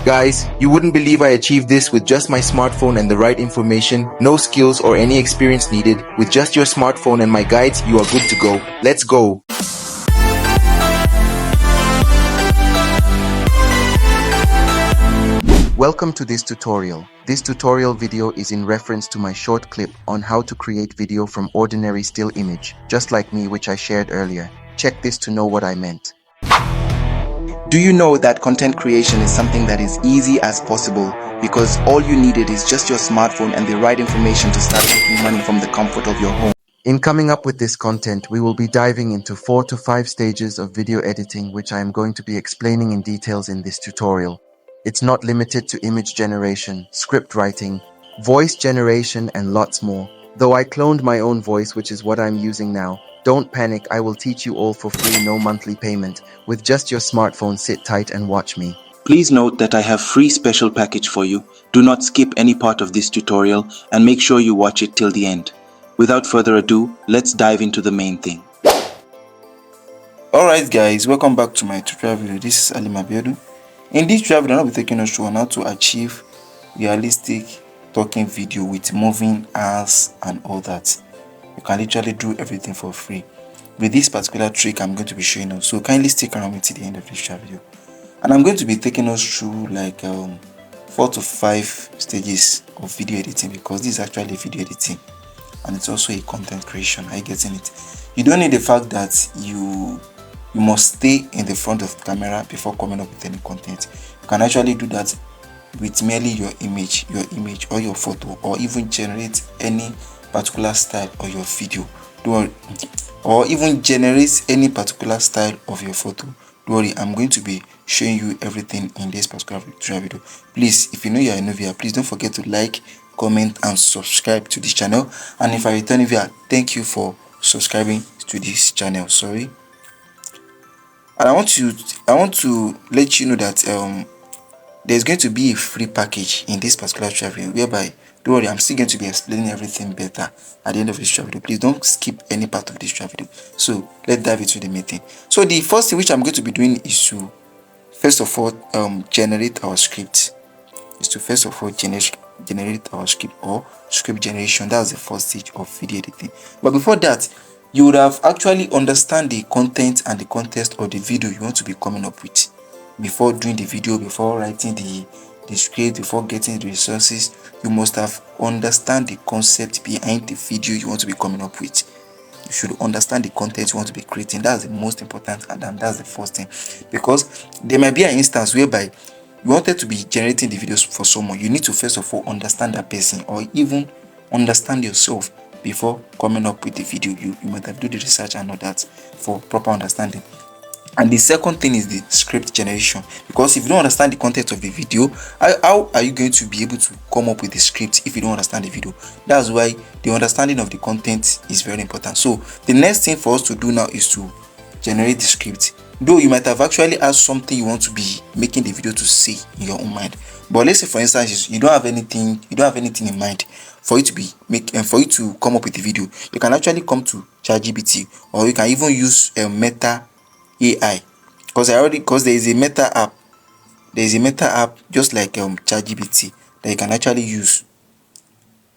Guys, you wouldn't believe I achieved this with just my smartphone and the right information, no skills or any experience needed. With just your smartphone and my guides, you are good to go. Let's go. Welcome to this tutorial. This tutorial video is in reference to my short clip on how to create video from ordinary still image, just like me, which I shared earlier. Check this to know what I meant. Do you know that content creation is something that is easy as possible because all you needed is just your smartphone and the right information to start making money from the comfort of your home? In coming up with this content, we will be diving into 4 to 5 stages of video editing, which I am going to be explaining in details in this tutorial. It's not limited to image generation, script writing, voice generation, and lots more. Though I cloned my own voice, which is what I'm using now. Don't panic, I will teach you all for free, no monthly payment. With just your smartphone, sit tight and watch me. Please note that I have free special package for you. Do not skip any part of this tutorial and make sure you watch it till the end. Without further ado, let's dive into the main thing. Alright guys, welcome back to my tutorial video. This is Ali Mabiodu. In this tutorial video, I'll be taking us through on how to achieve realistic talking video with moving hands and all that. You can literally do everything for free. With this particular trick I'm going to be showing us, so kindly stick around to the end of this video. And I'm going to be taking us through like 4 to 5 stages of video editing, because this is actually video editing and it's also a content creation. Are you getting it? You don't need the fact that you must stay in the front of the camera before coming up with any content. You can actually do that with merely your image or your photo, or even generate any particular style of your video. Or even generate any particular style of your photo. Don't worry, I'm going to be showing you everything in this particular video. Please, if you know you're a new viewer, please don't forget to like, comment and subscribe to this channel. And if I return a viewer, thank you for subscribing to this channel. Sorry. And I want to let you know that there's going to be a free package in this particular video, whereby, don't worry, I'm still going to be explaining everything better at the end of this video. Please don't skip any part of this video. So let's dive into the main thing. So the first thing which I'm going to be doing is to first of all generate our script. Generate our script, or script generation. That's the first stage of video editing. But before that, you would have actually understand the content and the context of the video you want to be coming up with before doing the video, before writing the script, before getting the resources. You must have understand the concept behind the video you want to be coming up with. You should understand the content you want to be creating. That's the most important, and that's the first thing, because there might be an instance whereby you wanted to be generating the videos for someone. You need to first of all understand that person, or even understand yourself before coming up with the video. You might have do the research and all that for proper understanding. And the second thing is the script generation, because if you don't understand the content of the video, how are you going to be able to come up with the script if you don't understand the video? That's why the understanding of the content is very important. So the next thing for us to do now is to generate the script. Though you might have actually asked something you want to be making the video to say in your own mind, but let's say for instance you don't have anything in mind for you to come up with the video. You can actually come to ChatGPT, or you can even use Meta AI, because there is a Meta app just like ChatGPT that you can actually use.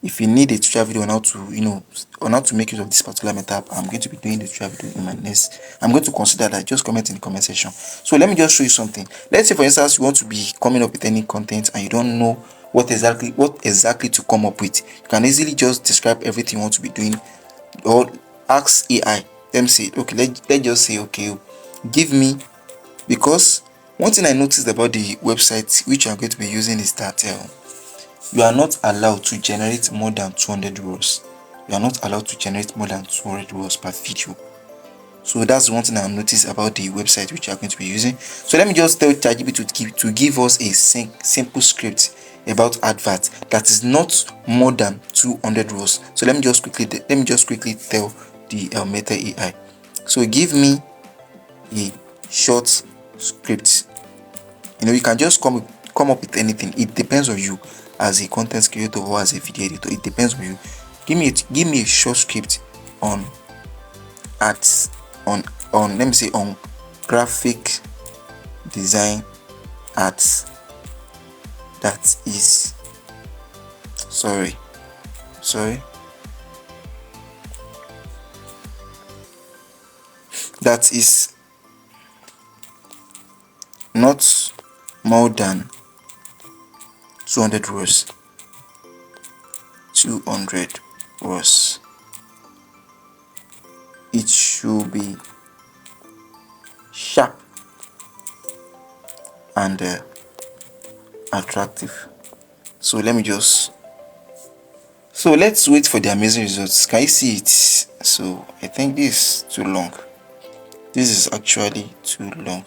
If you need a tutorial video on how to make use of this particular Meta app, I'm going to be doing the tutorial video in my next. I'm going to consider that. Just comment in the comment section. So let me just show you something. Let's say for instance you want to be coming up with any content and you don't know what exactly to come up with. You can easily just describe everything you want to be doing, or ask AI. Let me say, okay, let's just say, okay, give me, because one thing I noticed about the website which I'm going to be using is that you are not allowed to generate more than 200 words. You are not allowed to generate more than 200 words per video. So that's one thing I noticed about the website which you are going to be using. So let me just tell ChatGPT to give us a simple script about advert that is not more than 200 words. So let me just quickly tell the Meta AI. So give me a short script. You can just come up with anything. It depends on you as a content creator or as a video editor. It depends on you. Give me a short script on let me say on graphic design arts. that is sorry that is not more than 200 rows. 200 rows. It should be sharp and attractive. So let's wait for the amazing results. Can you see it? So I think this is too long. This is actually too long.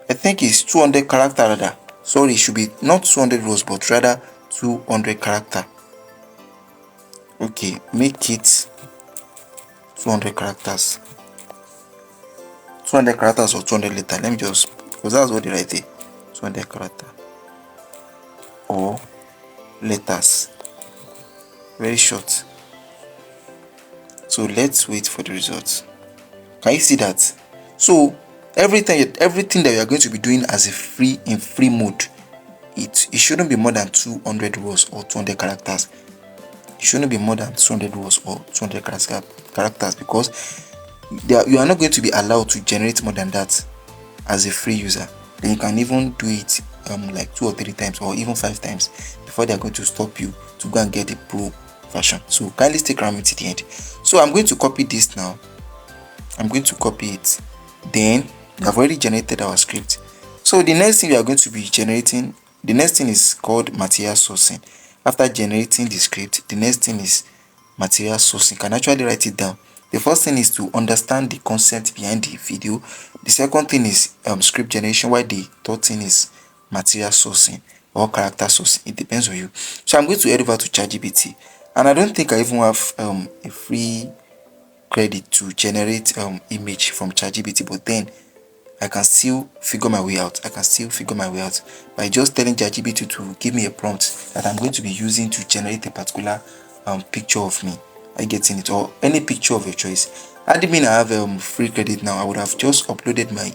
I think it's 200 character rather. Sorry, it should be not 200 rows but rather 200 character. Okay, make it 200 characters. 200 characters or 200 letter. Let me just, because that's what they write there. 200 character or letters. Very short. So let's wait for the results. Can you see that? So everything that you are going to be doing as a free mode, it shouldn't be more than 200 rows or 200 characters. It shouldn't be more than 200 rows or 200 characters, because you are not going to be allowed to generate more than that as a free user. Then you can even do it like 2 or 3 times or even 5 times before they are going to stop you to go and get a pro version. So kindly stick around me to the end. So I'm going to copy this now. I'm going to copy it. Then we have already generated our script. So the next thing we are going to be generating, the next thing is called material sourcing. After generating the script, the next thing is material sourcing. You can actually write it down. The first thing is to understand the concept behind the video. The second thing is script generation, while the third thing is material sourcing or character sourcing. It depends on you. So I'm going to head over to ChatGPT, and I don't think I even have a free credit to generate image from ChatGPT, but then I can still figure my way out. By just telling ChatGPT to give me a prompt that I'm going to be using to generate a particular picture of me. I getting it, or any picture of your choice. Had it been I have free credit now, I would have just uploaded my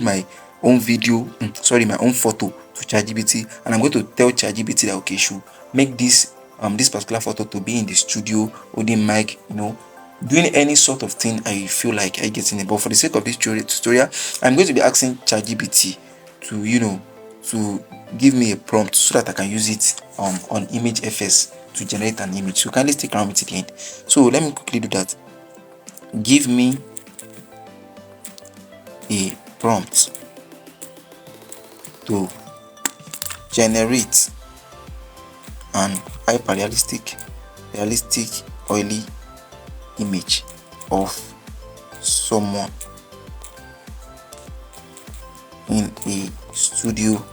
my own video, my own photo to ChatGPT, and I'm going to tell ChatGPT that okay, should make this particular photo to be in the studio, holding mic, doing any sort of thing I feel like I get in it. But for the sake of this tutorial, I'm going to be asking ChatGPT to give me a prompt so that I can use it on ImageFS to generate an image. So kindly stick around with it to the end. So let me quickly do that. Give me a prompt to generate an realistic oily image of someone in a studio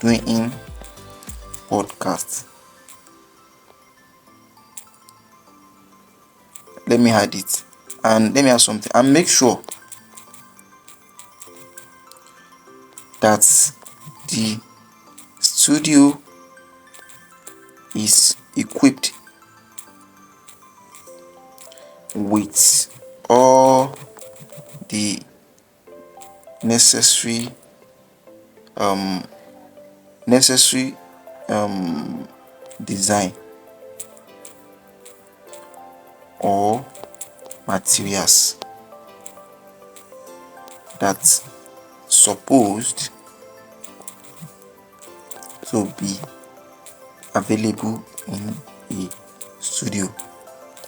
doing podcast. Let me add it, and let me add something, and make sure that the studio is equipped with all the necessary design or materials that supposed to be available in a studio.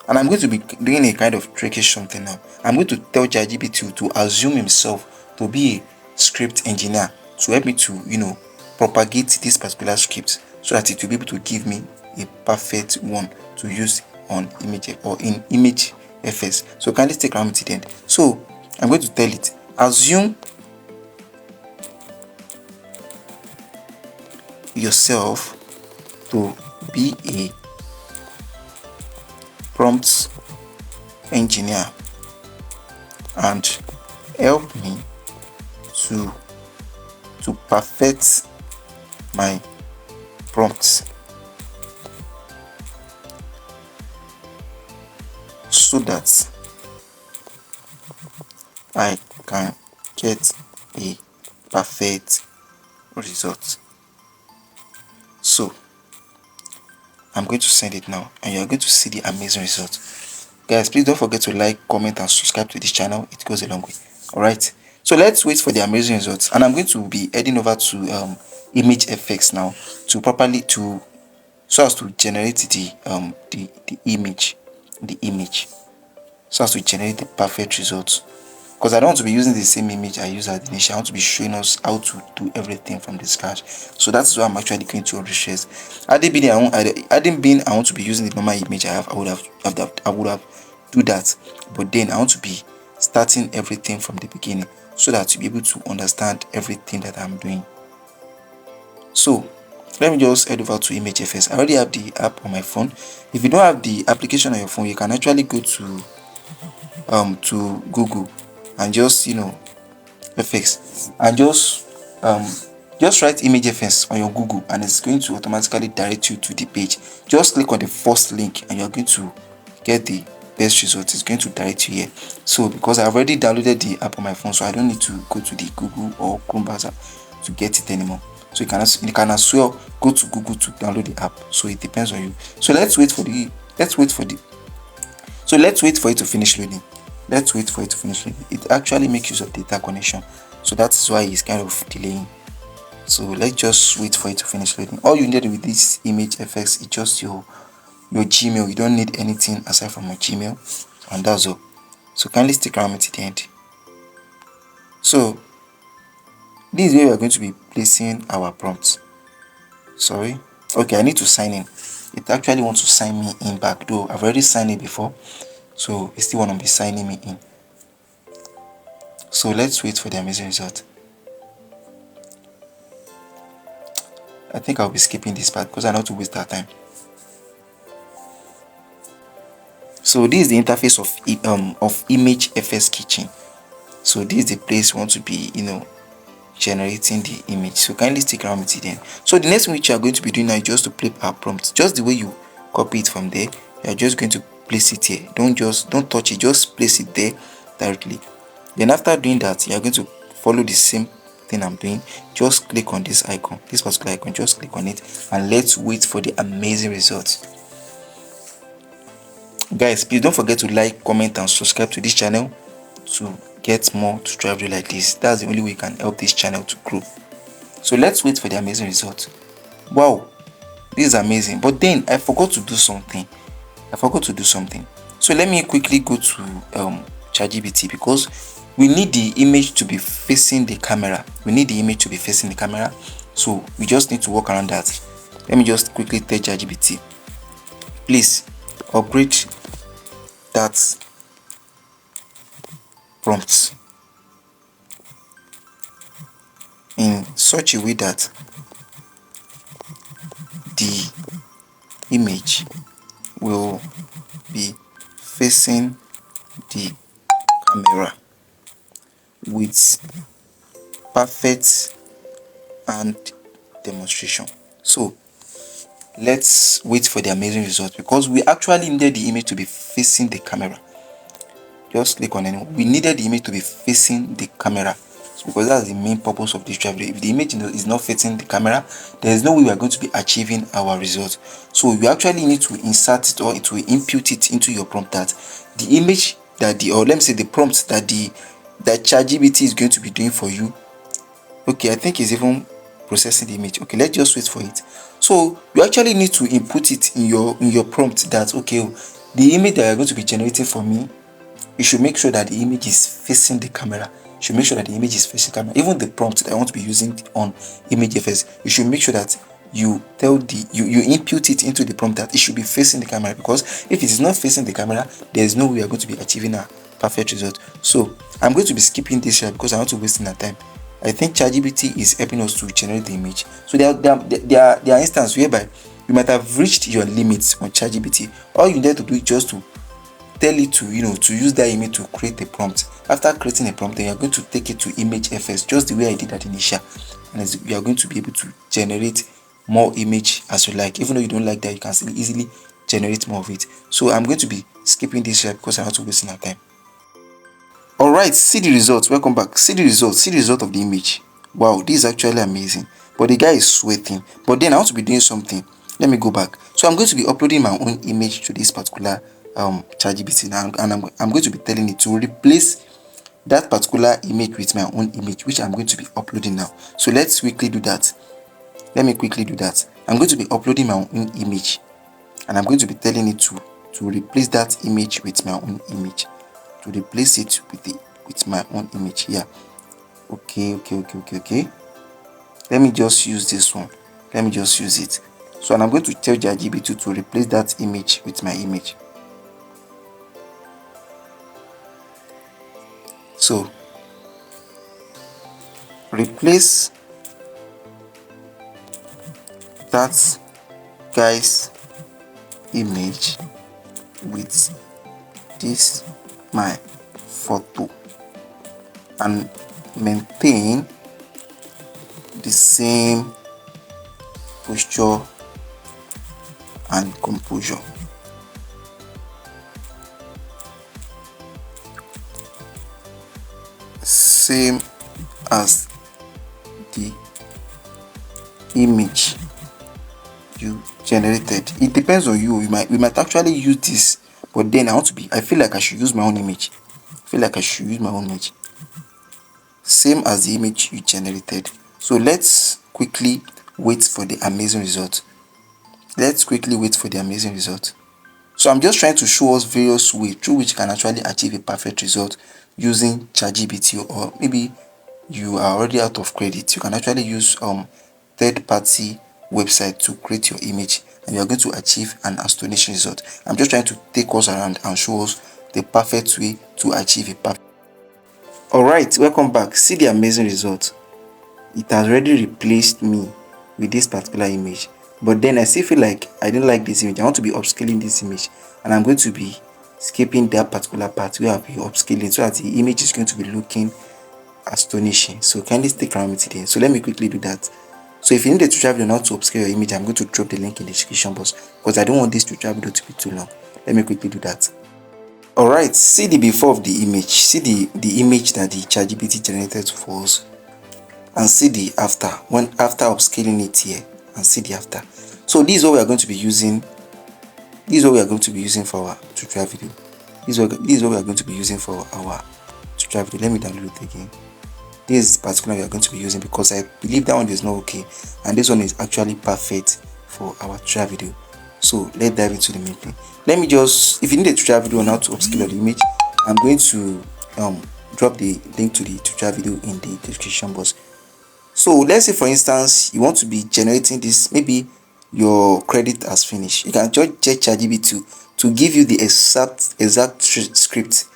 And I'm going to be doing a kind of trickish something now. I'm going to tell ChatGPT to assume himself to be a script engineer to help me to propagate this particular script so that it will be able to give me a perfect one to use on image or in ImageFS. So kindly stick around to the end. So I'm going to tell it, assume yourself to be a prompt engineer and help me to perfect my prompts so that I can get a perfect result. So I'm going to send it now, and you're going to see the amazing result. Guys, please don't forget to like, comment, and subscribe to this channel. It goes a long way. Alright, so let's wait for the amazing results, and I'm going to be heading over to image effects now to properly to so as to generate the image so as to generate the perfect results, because I don't want to be using the same image I used at the initial. I want to be showing us how to do everything from the scratch. So that's why I'm actually going to shares. Had it been I want to be using the normal image I have, I would have do that. But then I want to be starting everything from the beginning so that to be able to understand everything that I'm doing. So let me just head over to image FS. I already have the app on my phone. If you don't have the application on your phone, you can actually go to Google and just FX and just write image FS on your Google, and it's going to automatically direct you to the page. Just click on the first link and you're going to get the best result. It's going to direct you here. So because I've already downloaded the app on my phone, so I don't need to go to the Google or Chrome browser to get it anymore. So you can as well go to Google to download the app. So it depends on you. So let's wait for it to finish loading. It actually makes use of data connection, so that's why it's kind of delaying. So let's just wait for it to finish loading. All you need with this image effects is just your Gmail. You don't need anything aside from your Gmail, and that's all. So kindly stick around to the end. So this is where we are going to be placing our prompts. Sorry, okay, I need to sign in. It actually wants to sign me in back, though I've already signed in before, so it still want to be signing me in. So let's wait for the amazing result. I think I'll be skipping this part because I know to waste our time. So this is the interface of image FS Kitchen. So this is the place we want to be generating the image. So kindly stick around with it then. So the next thing which you are going to be doing now is just to play our prompt. Just the way you copy it from there, you are just going to place it here. Don't touch it, just place it there directly. Then after doing that, you are going to follow the same thing I'm doing. Just click on this icon, this particular icon, just click on it, and let's wait for the amazing results. Guys, please don't forget to like, comment, and subscribe to this channel to get more tutorials like this. That's the only way you can help this channel to grow. So let's wait for the amazing result. Wow, this is amazing. But then I forgot to do something. So let me quickly go to ChatGPT, because we need the image to be facing the camera. So we just need to work around that. Let me just quickly tell ChatGPT, please upgrade that prompt in such a way that the image will be facing the camera with perfect and demonstration. So let's wait for the amazing result, because we actually needed the image to be facing the camera. Just click on it. We needed the image to be facing the camera, because that's the main purpose of this drive. If the image is not facing the camera, there is no way we are going to be achieving our result. So you actually need to insert it, or to input it into your prompt, that the image that the prompt that ChatGPT is going to be doing for you. Okay, I think it's even processing the image. Okay, let's just wait for it. So you actually need to input it in your prompt that, okay, the image that you're going to be generating for me, you should make sure that the image is facing the camera. Even the prompt that I want to be using on image FS, you should make sure that you input it into the prompt that it should be facing the camera, because if it is not facing the camera, there is no way we are going to be achieving a perfect result. So I'm going to be skipping this here because I want to waste my time. I think ChatGPT is helping us to generate the image. So there are instances whereby you might have reached your limits on ChatGPT. All you need to do is just to tell it to use that image to create a prompt. After creating a prompt, then you're going to take it to image FS, just the way I did at initial, and you are going to be able to generate more image as you like. Even though you don't like that, you can still easily generate more of it. So I'm going to be skipping this here because I want to waste my time. All right, see the result. Welcome back. See the result. See the result of the image. Wow, this is actually amazing. But the guy is sweating. But then I want to be doing something. Let me go back. So I'm going to be uploading my own image to this particular ChatGPT now, and I'm going to be telling it to replace that particular image with my own image, which I'm going to be uploading now. So let's quickly do that. Let me quickly do that. I'm going to be uploading my own image, and I'm going to be telling it to replace that image with my own image, to replace it with my own image here. Okay. Let me just use this one. Let me just use it. So, and I'm going to tell ChatGPT to replace that image with my image. So, replace that guy's image with this my photo and maintain the same posture and composure. Same as the image you generated. It depends on you. We might actually use this, but then I feel like I should use my own image. Same as the image you generated. So let's quickly wait for the amazing result. So I'm just trying to show us various ways through which you can actually achieve a perfect result using ChatGPT, or maybe you are already out of credit. You can actually use third-party website to create your image, and you are going to achieve an astonishing result. I'm just trying to take us around and show us the perfect way to achieve a perfect. Alright, welcome back. See the amazing result. It has already replaced me with this particular image, but then I still feel like I don't like this image. I want to be upscaling this image, and I'm going to be skipping that particular part where I'll be upscaling so that the image is going to be looking astonishing. So kindly stick around with it here. So let me quickly do that. So if you need a tutorial video on how to upscale your image, I'm going to drop the link in the description box because I don't want this tutorial video to be too long. Let me quickly do that. Alright, see the before of the image. See the image that the ChatGPT generated for us, and see the after after upscaling it here, and see the after. So this is what we are going to be using. For our tutorial video. This is what we are going to be using for our tutorial video. Let me download it again. This is particular we are going to be using because I believe that one is not okay, and this one is actually perfect for our tutorial video. So let's dive into the main thing. Let me just, if you need a tutorial video on how to upscale the image, I'm going to drop the link to the tutorial video in the description box. So let's say for instance you want to be generating this, maybe your credit has finished. You can just check ChatGPT to give you the exact script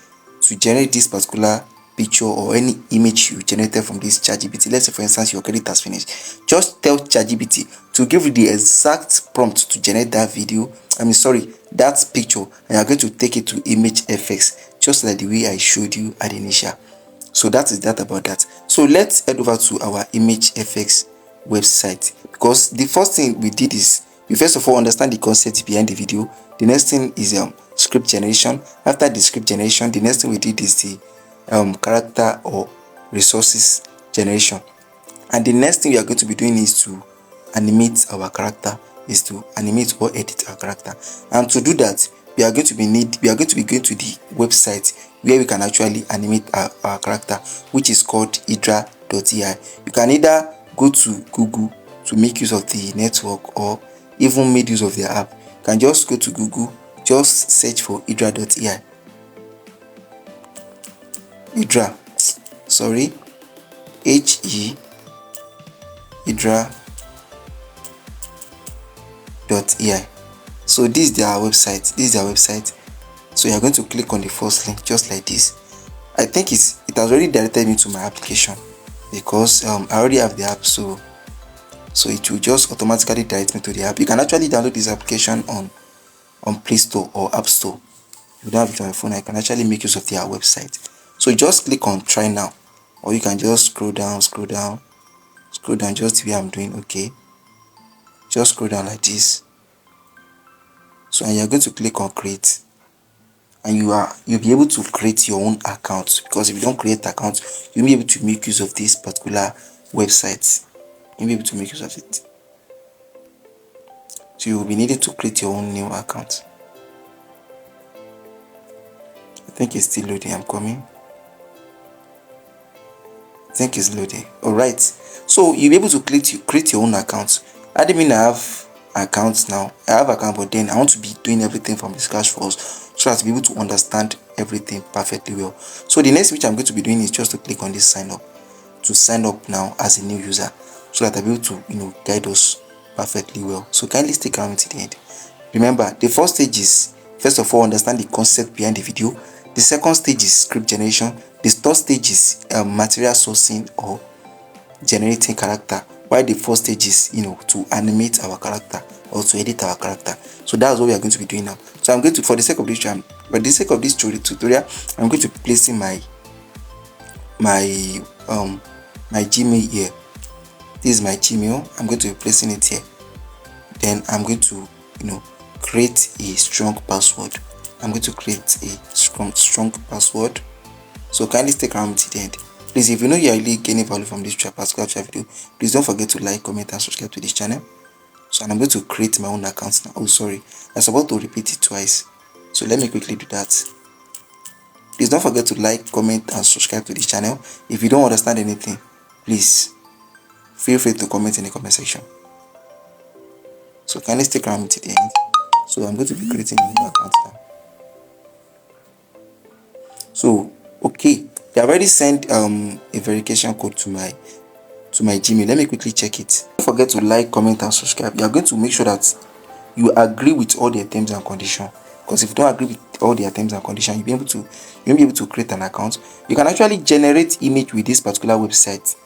to generate this particular picture or any image you generated from this ChatGPT. Let's say for instance your credit has finished. Just tell ChatGPT to give you the exact prompt to generate that video. That picture, and you're going to take it to image effects, just like the way I showed you at the initial. So that is that about that. So let's head over to our image effects website, because the first thing we did is we first of all understand the concept behind the video. The next thing is script generation. After the script generation, the next thing we did is the character or resources generation, and the next thing we are going to be doing is to animate our character, is to animate or edit our character. And to do that, we are going to be going to the website where we can actually animate our character, which is called hydra.ai. You can either go to Google to make use of the network, or even make use of their app. You can just go to Google, just search for hydra.ai. Hydra, sorry, H-E hydra.ai. So this is their website. So you're going to click on the first link just like this. I think it has already directed me to my application because I already have the app, so it will just automatically direct me to the app. You can actually download this application on Play Store or App Store. If you don't have it on your phone, I can actually make use of their website. So just click on try now, or you can just scroll down just the way I'm doing. Okay, just scroll down like this. So and you're going to click on create, and you'll be able to create your own account, because if you don't create account, you'll be able to make use of this particular website. You'll be able to make use of it. So you will be needing to create your own new account. I think it's still loading. I'm coming. I think it's loading. Alright. So you'll be able to create your own account. I didn't mean I have accounts now. I have account, but then I want to be doing everything from the scratch first, so as to be able to understand everything perfectly well. So the next which I'm going to be doing is just to click on this sign up, to sign up now as a new user, so that I'll be able to guide us perfectly well. So kindly stick around to the end. Remember, the first stage is, first of all, understand the concept behind the video. The second stage is script generation. The third stage is material sourcing or generating character, while the fourth stage is to animate our character or to edit our character. So that's what we are going to be doing now. So I'm going to, for the sake of this tutorial, I'm going to be placing my Gmail here. This is my Gmail. I'm going to be placing it here. Then I'm going to create a strong password. I'm going to create a strong password. So kindly stick around to the end. Please, if you know you are really gaining value from this particular video, please don't forget to like, comment, and subscribe to this channel. So I'm going to create my own account now. Oh, sorry, I'm supposed to repeat it twice. So let me quickly do that. Please don't forget to like, comment, and subscribe to this channel. If you don't understand anything, please feel free to comment in the comment section. So kindly stick around to the end. So I'm going to be creating a new account now. So okay, they already sent a verification code to my Gmail. Let me quickly check it. Don't forget to like, comment, and subscribe. You are going to make sure that you agree with all their terms and conditions, because if you don't agree with all their terms and conditions, you won't be able to create an account. You can actually generate image with this particular website,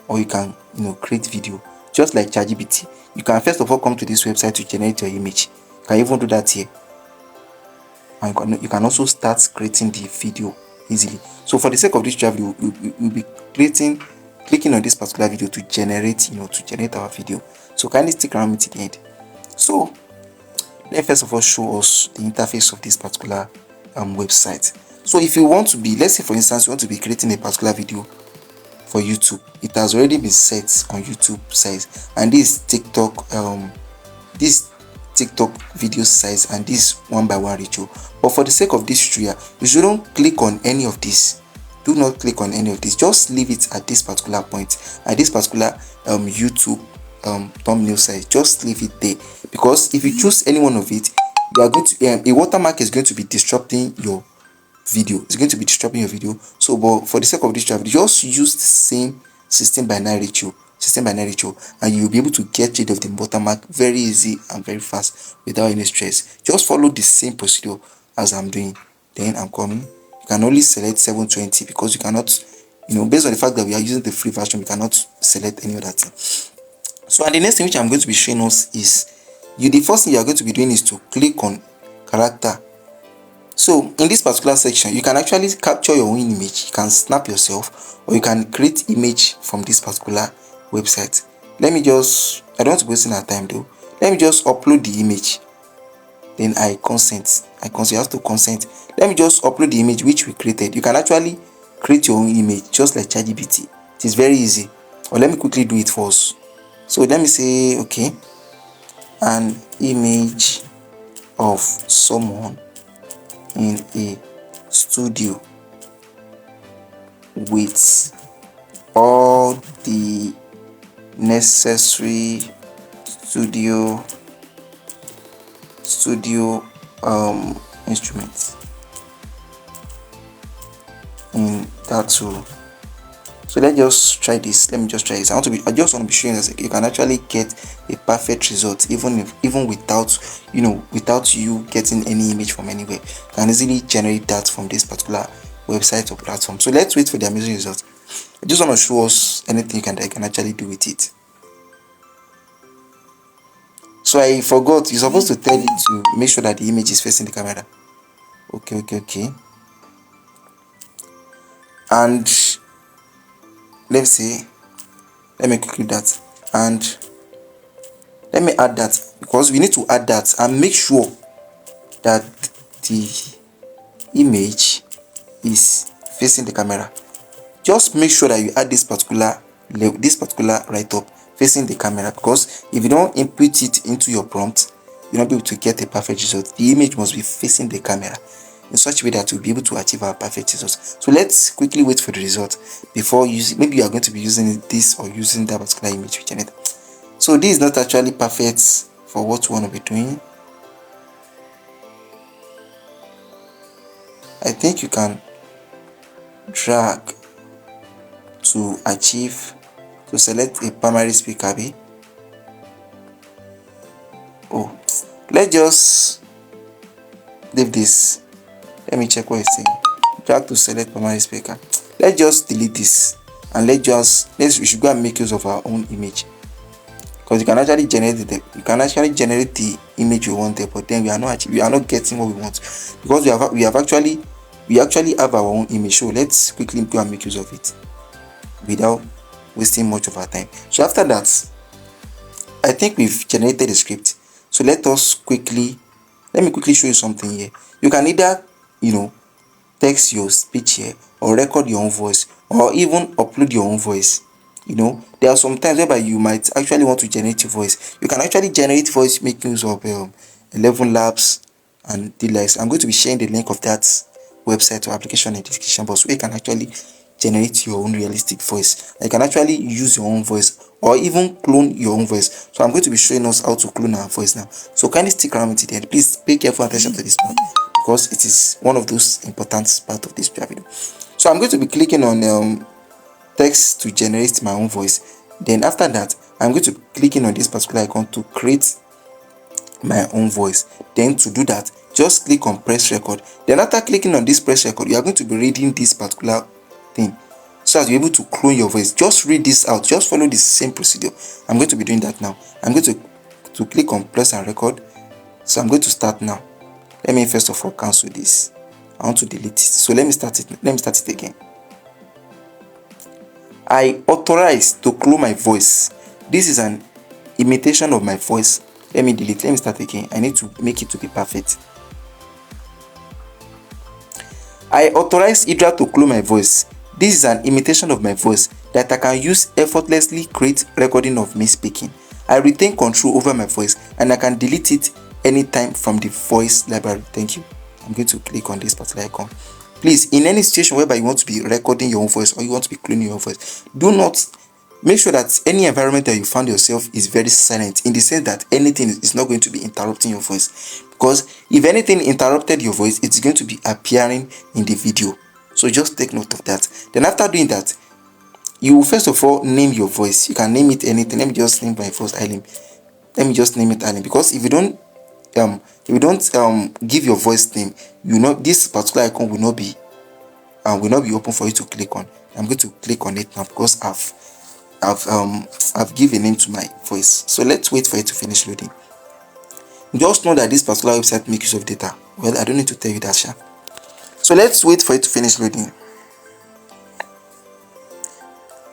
or you can create video just like ChatGPT. You can first of all come to this website to generate your image. You can even do that here, and you can also start creating the video easily. So for the sake of this travel, we'll be clicking on this particular video to generate our video. So kindly stick around to the end. So let's first of all show us the interface of this particular website. So if you want to be, let's say for instance, you want to be creating a particular video for YouTube, it has already been set on YouTube size, and this TikTok video size, and this 1:1 ratio. But for the sake of this tutorial, you shouldn't click on any of this. Do not click on any of this. Just leave it at this particular point, at this particular YouTube thumbnail size. Just leave it there, because if you choose any one of it, you are going to a watermark is going to be disrupting your video. It's going to be disrupting your video. So but for the sake of this travel, just use the same 16:9 ratio, and you'll be able to get rid of the watermark very easy and very fast without any stress. Just follow the same procedure as I'm doing. Then I'm coming. You can only select 720, because you cannot, based on the fact that we are using the free version, we cannot select any other thing. So and the next thing which I'm going to be showing us is the first thing you are going to be doing is to click on character. So in this particular section, you can actually capture your own image. You can snap yourself, or you can create image from this particular website. I don't want to waste our time though. Let me just upload the image. Then I consent. You have to consent. Let me just upload the image which we created. You can actually create your own image just like ChatGPT. It is very easy. Or let me quickly do it for us. So let me say, okay, an image of someone in a studio with all the necessary studio instruments in that tool. So let's just try this. Let me just try this. I just want to be showing us you can actually get a perfect result even without without you getting any image from anywhere. You can easily generate that from this particular website or platform. So let's wait for the amazing result. I just want to show us anything that I can actually do with it. So I forgot, you're supposed to tell it to make sure that the image is facing the camera. Okay. And let's see, let me quickly do that, and let me add that, because we need to add that and make sure that the image is facing the camera. Just make sure that you add this particular write-up facing the camera, because if you don't input it into your prompt, you'll not be able to get a perfect result. The image must be facing the camera in such a way that we'll be able to achieve our perfect results. So let's quickly wait for the result before using. Maybe you are going to be using this or using that particular image with it. So this is not actually perfect for what we want to be doing. I think you can drag to select a primary speaker B. Oh, let's just leave this. Let me check what it's saying. Drag to select primary speaker. Let's just delete this and we should go and make use of our own image, because you can actually generate the image you want there, but then we are not getting what we want, because we actually have our own image. So let's quickly go and make use of it without wasting much of our time. So after that, I think we've generated a script. So let me quickly show you something here. You can either text your speech here, or record your own voice, or even upload your own voice. There are some times whereby you might actually want to generate your voice. You can actually generate voice making use of 11 Labs and the likes. I'm going to be sharing the link of that website or application in the description box, where you can actually generate your own realistic voice. You can actually use your own voice or even clone your own voice. So I'm going to be showing us how to clone our voice now. So kindly stick around with it. Please pay careful attention to this part, because it is one of those important part of this video. So I'm going to be clicking on text to generate my own voice. Then after that, I'm going to be clicking on this particular icon to create my own voice. Then to do that, just click on press record. Then after clicking on this press record, you are going to be reading this particular thing so as you're able to clone your voice. Just read this out. Just follow the same procedure. I'm going to be doing that now. I'm going to click on press and record. So I'm going to start now. Let me first of all cancel this. I want to delete it. So let me start it again. I authorize to clone my voice. This is an imitation of my voice. Let me delete. Let me start again. I need to make it to be perfect. I authorize Hydra to clone my voice. This is an imitation of my voice that I can use effortlessly create recording of me speaking. I retain control over my voice, and I can delete it anytime from the voice library. Thank you. I'm going to click on this particular icon. Please, in any situation whereby you want to be recording your own voice or you want to be cloning your own voice, do not make sure that any environment that you find yourself is very silent, in the sense that anything is not going to be interrupting your voice, because if anything interrupted your voice, it's going to be appearing in the video. So just take note of that. Then after doing that, you will first of all name your voice. You can name it anything. Let me just name my voice Eileen. Let me just name it Eileen, because if you don't give your voice name, this particular icon will not be open for you to click on. I'm going to click on it now, because I've given a name to my voice. So let's wait for it to finish loading. Just know that this particular website makes use of data. Well, I don't need to tell you that, sha. So let's wait for it to finish loading.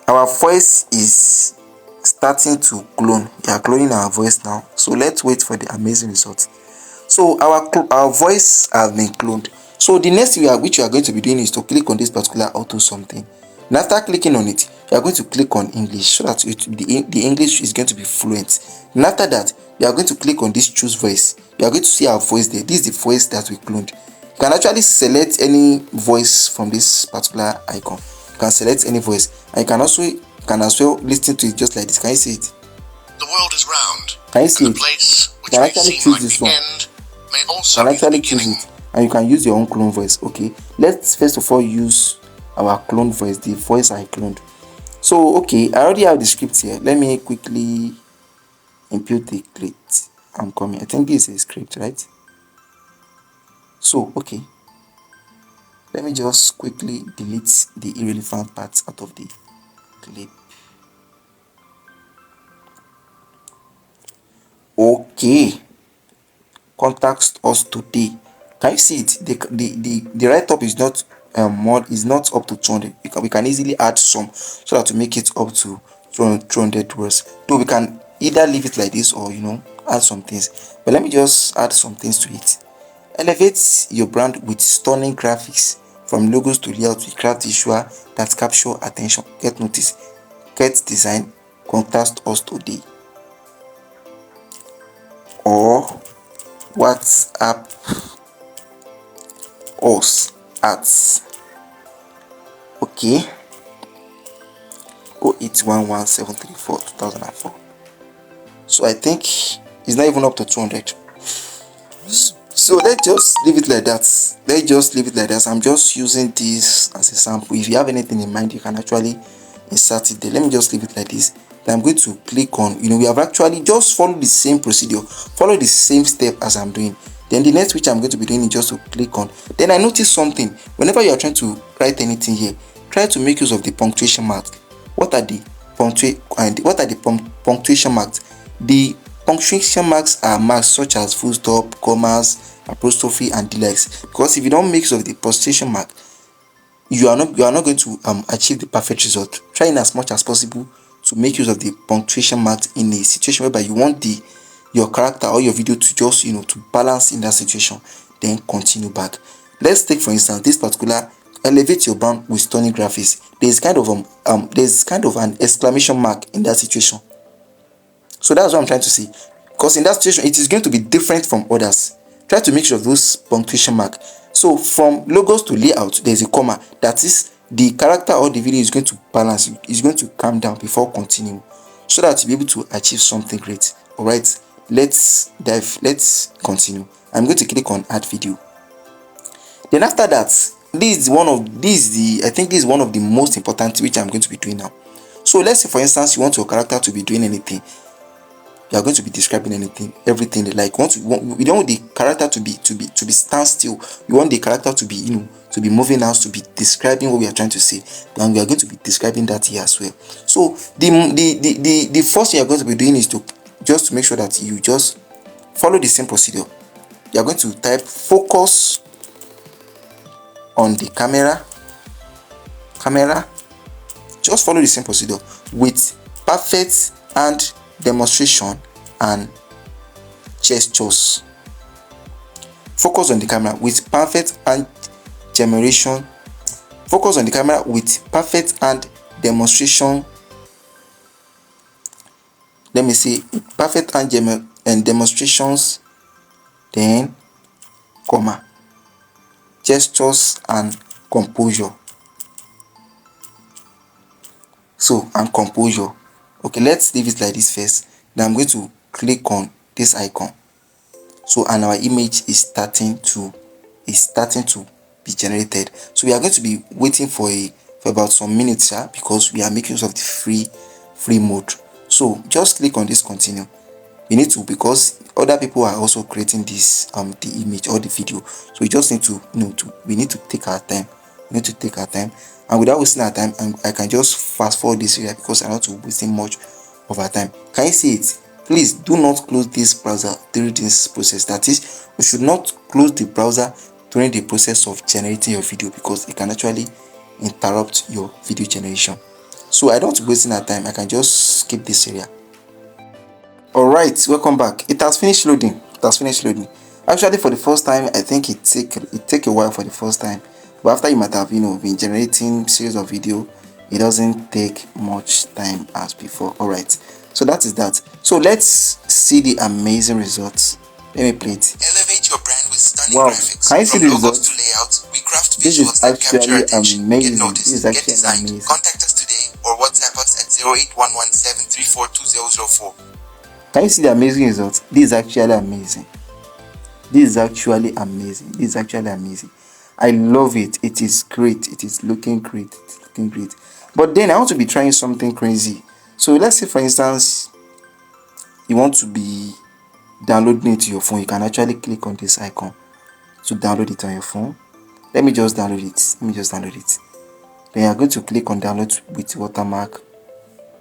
Our voice is starting to clone. We are cloning our voice now. So let's wait for the amazing results. So our voice has been cloned. So the next thing which you are going to be doing is to click on this particular auto something. And after clicking on it, you are going to click on English, so that the English is going to be fluent. And after that, you are going to click on this choose voice. You are going to see our voice there. This is the voice that we cloned. You can actually select any voice from this particular icon. You can select any voice, and you can as well listen to it just like this. Can you see it? The world is round. Can you see And it? the place You which can may actually seem choose like this the one. end may You also can be the actually choose beginning. it, and you can use your own clone voice. Okay, let's first of all use our clone voice, the voice I cloned. So okay, I already have the script here. Let me quickly input the script. I'm coming. I think this is a script, right? So okay, let me just quickly delete the irrelevant parts out of the clip. Okay, contact us today. Can you see it? The write-up is not up to 200. We can easily add some so that to make it up to 200 words. So we can either leave it like this or add some things. But let me just add some things to it. Elevate your brand with stunning graphics. From logos to layouts, we craft visual that capture attention. Get noticed. Get design. Contact us today. Or WhatsApp us at okay 08117342004. So I think it's not even up to 200. So let's just leave it like that. Let's just leave it like that. I'm just using this as a sample. If you have anything in mind, you can actually insert it there. Let me just leave it like this. Then I'm going to click on, we have actually just followed the same procedure, follow the same step as I'm doing. Then the next which I'm going to be doing is just to click on. Then I notice something. Whenever you are trying to write anything here, try to make use of the punctuation marks. What are the punctuation marks? The punctuation marks are marks such as full stop, commas, apostrophe, and the likes. Because if you don't make use of the punctuation mark, you are not going to achieve the perfect result. Try in as much as possible to make use of the punctuation marks in a situation whereby you want your character or your video to just to balance in that situation. Then continue back. Let's take for instance this particular elevate your brand with stunning graphics. There's kind of an exclamation mark in that situation. So that's what I'm trying to say. Because in that situation, it is going to be different from others. Try to make sure of those punctuation mark. So from logos to layout, there's a comma. That is, the character or the video is going to balance. It's going to calm down before continuing, so that you'll be able to achieve something great. All right, let's continue. I'm going to click on add video. Then after that, I think this is one of the most important which I'm going to be doing now. So let's say for instance you want your character to be doing anything. You are going to be describing everything they like. We don't want the character to be stand still. We want the character to be to be moving out, to be describing what we are trying to say, and we are going to be describing that here as well. So the first thing you are going to be doing is to make sure that you just follow the same procedure. You are going to type focus on the camera. Just follow the same procedure with perfect hand demonstration and gestures. Focus on the camera with perfect hand generation. Focus on the camera with perfect hand demonstration. Let me see, perfect hand and demonstrations. Then comma, gestures and composure. So and composure. Okay, let's leave it like this first. Then I'm going to click on this icon. So and our image is starting to be generated. So we are going to be waiting for about some minutes because we are making use of the free mode. So just click on this continue. You need to, because other people are also creating this the image or the video. So we just need to we need to take our time. We need to take our time. And without wasting our time, I can just fast forward this area because I'm not wasting much of our time. Can you see it? Please do not close this browser during this process. That is, you should not close the browser during the process of generating your video because it can actually interrupt your video generation. So I don't want to waste our time. I can just skip this area. Alright, welcome back. It has finished loading. Actually, for the first time, I think it take a while for the first time. But after you might have been generating series of video, it doesn't take much time as before. Alright, so that is that. So let's see the amazing results. Let me play it. Elevate your brand with stunning Wow, graphics. can you see From the logos results? to layouts, we craft This visuals is that capture actually attention. amazing. Get noticed, This is get actually designed. amazing. Contact us today or WhatsApp us at 08117342004. Can you see the amazing results? This is actually amazing. This is actually amazing. This is actually amazing. I love it. It is great. It is looking great. It's looking great. But then I want to be trying something crazy. So let's say for instance you want to be downloading it to your phone. You can actually click on this icon to download it on your phone. Let me just download it. Then you are going to click on download with watermark.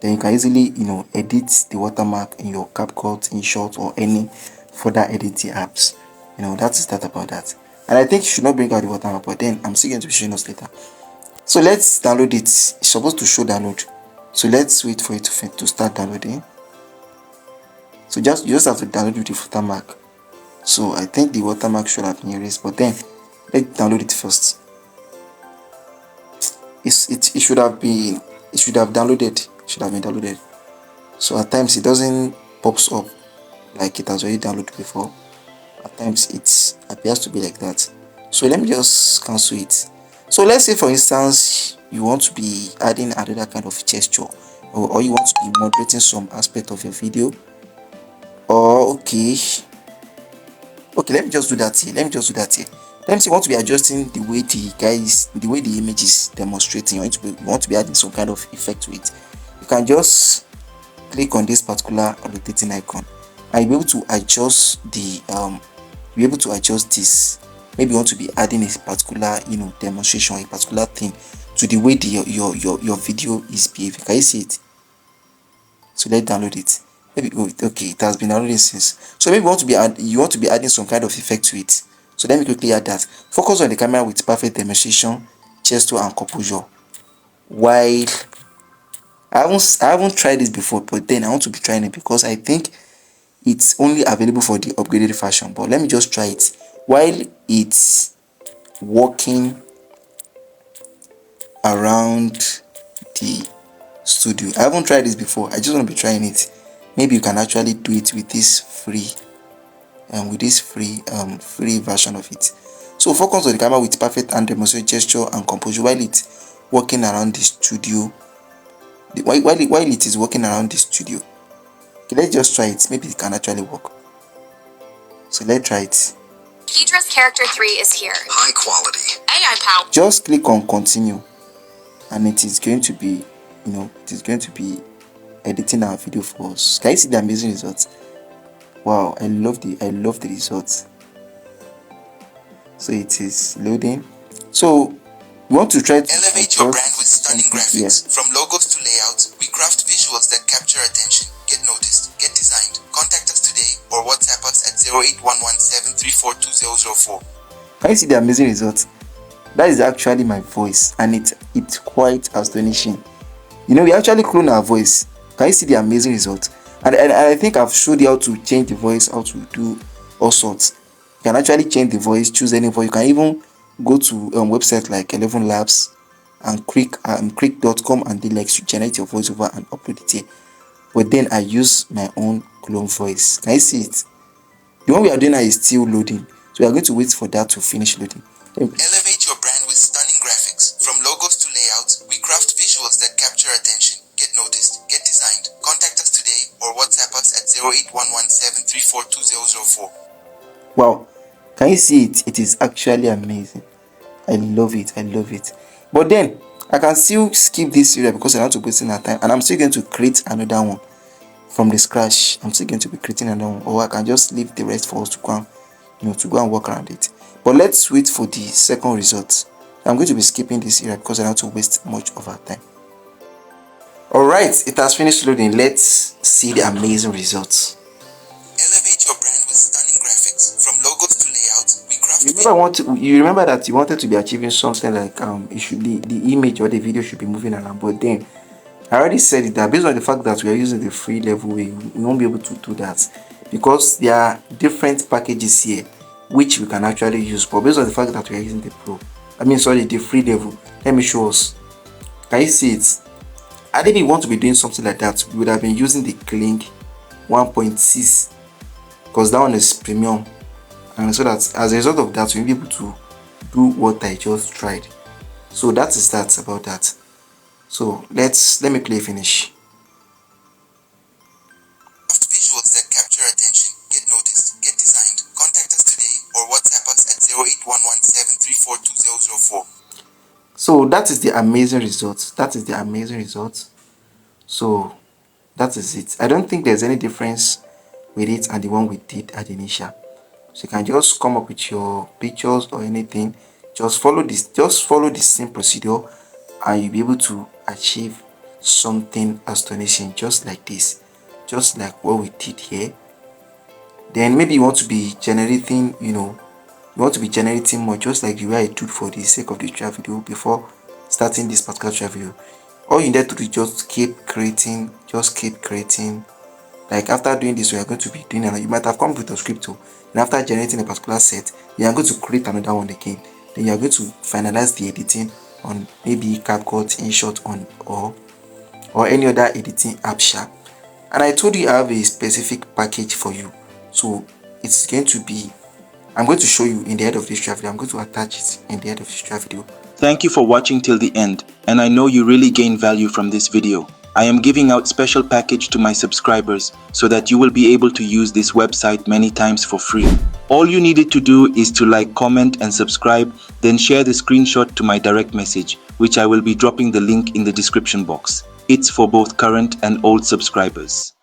Then you can easily edit the watermark in your CapCut, InShot, or any further editing apps. That is that about that. And I think you should not bring out the watermark, but then I'm still going to be showing us later. So let's download it. It's supposed to show download. So let's wait for it to start downloading. So you just have to download with the watermark. So I think the watermark should have been erased, but then let's download it first. It should have been downloaded. So at times it doesn't pops up like it has already downloaded before. At times it appears to be like that. So let me just cancel it. So let's say for instance you want to be adding another kind of gesture, or you want to be moderating some aspect of your video, or okay, let me just do that here. Let me say you want to be adjusting the way the image is demonstrating. You want to be adding some kind of effect to it. You can just click on this particular rotating icon and you'll be able to adjust this. Maybe you want to be adding a particular demonstration, a particular thing to the way your video is behaving. Can you see it? So let's download it. Maybe okay, it has been downloaded since. So maybe you want to be adding some kind of effect to it. So let me quickly add that. Focus on the camera with perfect demonstration, gesture and composure. While I haven't tried this before, but then I want to be trying it because I think it's only available for the upgraded version. But let me just try it while it's working around the studio. I haven't tried this before. I just want to be trying it. Maybe you can actually do it with this free free version of it. So focus on the camera with perfect and demonstrate gesture and composure while it's working around the studio. While it is working around the studio. Okay, let's just try it. Maybe it can actually work. So let's try it. Keydress Character 3 is here. High quality. AI power. Just click on continue and it is going to be editing our video for us. Can you see the amazing results? Wow, I love the results. So it is loading. So we want to try to Elevate your brand with stunning graphics. From logos to layouts, we craft visuals that capture attention. Get noticed, get designed. Contact us today or WhatsApp us at 0811-734-2004. Can you see the amazing results? That is actually my voice and it's quite astonishing. We actually clone our voice. Can you see the amazing results? And I think I've showed you how to change the voice, how to do all sorts. You can actually change the voice, choose any voice. You can even go to websites like 11 Labs and click.com and they like to generate your voiceover and upload it here. But then I use my own clone voice. Can you see it? The one we are doing now is still loading. So we are going to wait for that to finish loading. Elevate your brand with stunning graphics. From logos to layouts, we craft visuals that capture attention. Get noticed, get designed. Contact us today or WhatsApp us at 0811-734-2004. Wow, can you see it? It is actually amazing. I love it. But then I can still skip this area because I want to waste our time, and I'm still going to create another one from the scratch. I'm still going to be creating another one, or I can just leave the rest for us to go and work around it. But let's wait for the second result. I'm going to be skipping this area because I don't want to waste much of our time. Alright, it has finished loading. Let's see the amazing results. Elevate your brand with stunning graphics. From logos to layouts, we craft. You remember that you wanted to be achieving something like it should be the image or the video should be moving around, but then I already said it that based on the fact that we are using the free level, we won't be able to do that because there are different packages here which we can actually use. But based on the fact that we are using the the free level, let me show us. Can you see it? And if we want to be doing something like that, we would have been using the Kling 1.6 because that one is premium, and so that as a result of that we'll be able to do what I just tried. So that is that about that. So let me play finish. Visuals that capture attention. Get noticed, get designed. Contact us today or WhatsApp us at 0811-734-2004. So that is the amazing result. So that is it. I don't think there's any difference with it and the one we did at the initial. So you can just come up with your pictures or anything. Just follow the same procedure and you'll be able to achieve something astonishing just like this, just like what we did here. Then maybe you want to be generating more, just like the way I did for the sake of the trial video before starting this particular trial video. All you need to do is just keep creating Like after doing this, we are going to be doing another. You might have come with a script too, and after generating a particular set, you are going to create another one again. Then you are going to finalize the editing on maybe CapCut, InShot, on or any other editing app sha. And I told you I have a specific package for you, so it's going to be, I'm going to show you in the end of this video. I'm going to attach it in the end of this video. Thank you for watching till the end, and I know you really gain value from this video. I am giving out special package to my subscribers so that you will be able to use this website many times for free. All you needed to do is to like, comment and subscribe, then share the screenshot to my direct message, which I will be dropping the link in the description box. It's for both current and old subscribers.